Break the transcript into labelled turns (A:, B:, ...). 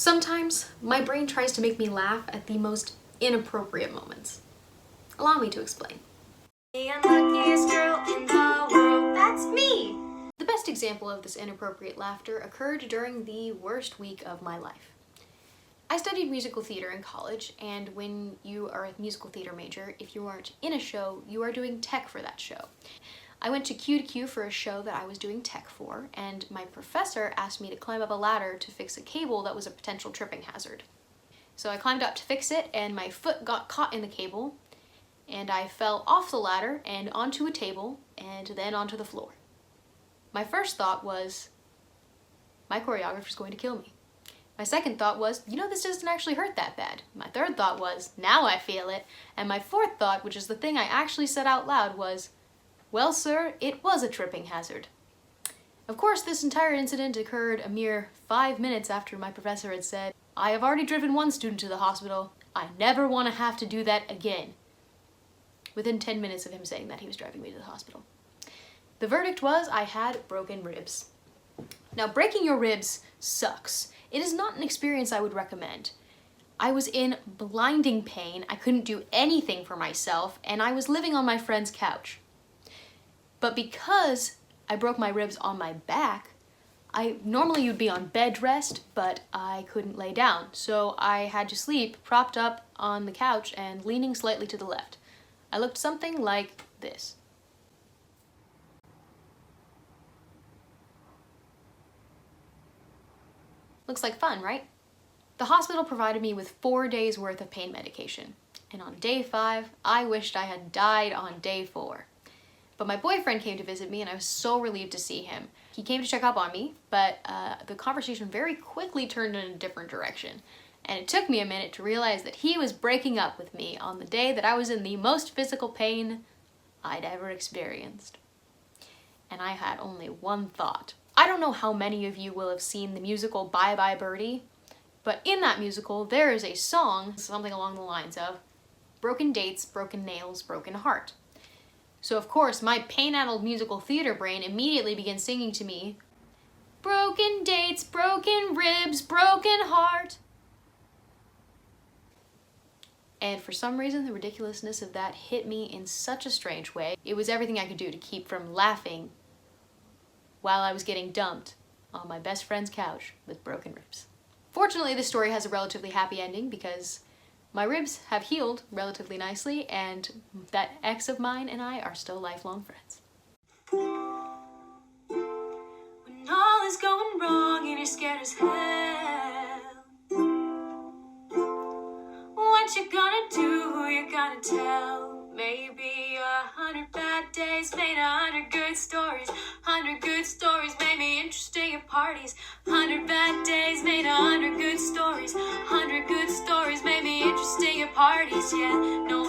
A: Sometimes my brain tries to make me laugh at the most inappropriate moments. Allow me to explain.
B: The unluckiest girl in the world, that's me!
A: The best example of this inappropriate laughter occurred during the worst week of my life. I studied musical theater in college, and when you are a musical theater major, if you aren't in a show, you are doing tech for that show. I went to Q for a show that I was doing tech for, and my professor asked me to climb up a ladder to fix a cable that was a potential tripping hazard. So I climbed up to fix it, and my foot got caught in the cable, and I fell off the ladder and onto a table, and then onto the floor. My first thought was, my choreographer's going to kill me. My second thought was, this doesn't actually hurt that bad. My third thought was, now I feel it. And my fourth thought, which is the thing I actually said out loud, was, well, sir, it was a tripping hazard. Of course, this entire incident occurred a mere 5 minutes after my professor had said, I have already driven one student to the hospital. I never want to have to do that again. Within 10 minutes of him saying that, he was driving me to the hospital. The verdict was I had broken ribs. Now, breaking your ribs sucks. It is not an experience I would recommend. I was in blinding pain, I couldn't do anything for myself, and I was living on my friend's couch. But because I broke my ribs on my back, normally you'd be on bed rest, but I couldn't lay down, so I had to sleep propped up on the couch and leaning slightly to the left. I looked something like this. Looks like fun, right? The hospital provided me with 4 days worth of pain medication, and on day 5, I wished I had died on day 4. But my boyfriend came to visit me, and I was so relieved to see him. He came to check up on me, but the conversation very quickly turned in a different direction. And it took me a minute to realize that he was breaking up with me on the day that I was in the most physical pain I'd ever experienced. And I had only one thought. I don't know how many of you will have seen the musical Bye Bye Birdie, but in that musical there is a song, something along the lines of, broken dates, broken nails, broken heart. So of course, my pain-addled musical theater brain immediately begins singing to me, broken dates, broken ribs, broken heart. And for some reason, the ridiculousness of that hit me in such a strange way. It was everything I could do to keep from laughing while I was getting dumped on my best friend's couch with broken ribs. Fortunately, this story has a relatively happy ending because my ribs have healed relatively nicely, and that ex of mine and I are still lifelong friends.
B: When all is going wrong and you're scared as hell, what you gonna do, who you gonna tell? Maybe 100 bad days made 100 good stories. 100 good stories made me interesting at parties. 100 bad days made 100 good stories. 100 good stories made me interesting at parties. Yeah, no,